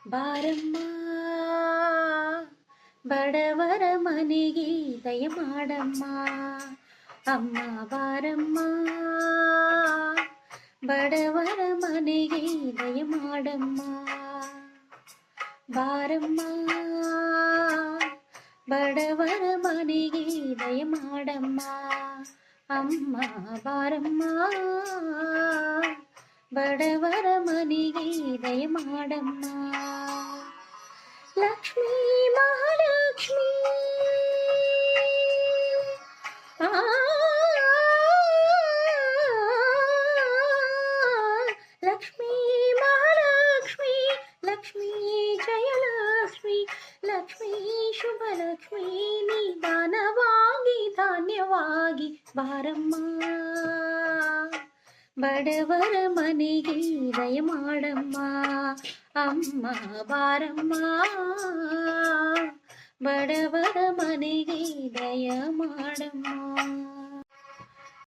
ಬಾರಮ್ಮ ಬಡವರ ಮನೆಗೆ ದಯ ಮಾಡಮ್ಮ ಅಮ್ಮ ಬಾರಮ್ಮ ಬಡವರ ಮನೆಗೆ ದಯ ಮಾಡಮ್ಮ ಬಾರಮ್ಮ ಬಡವರ ಮನೆಗೆ ದಯ ಮಾಡಮ್ಮ ಅಮ್ಮ ಬಾರಮ್ಮ ಬಡವರ ಮನೆಗೆ ದಯ ಮಾಡಮ್ಮ ಲಕ್ಷ್ಮೀ ಮಹಾಲಕ್ಷ್ಮೀ ಲಕ್ಷ್ಮೀ ಮಹಾಲಕ್ಷ್ಮೀ ಲಕ್ಷ್ಮೀ ಜಯಲಕ್ಷ್ಮೀ ಲಕ್ಷ್ಮೀ ಶುಭಲಕ್ಷ್ಮೀ ನಿಧಾನವಾಗಿ ಧಾನ್ಯವಾಗಿ ಬಾರಮ್ಮ ಬಡವರ ಮನೆಗೆ ದಯ ಮಾಡಮ್ಮ ಅಮ್ಮ ಬಾರಮ್ಮ ಬಡವರ ಮನೆಗೆ ದಯ ಮಾಡಮ್ಮ.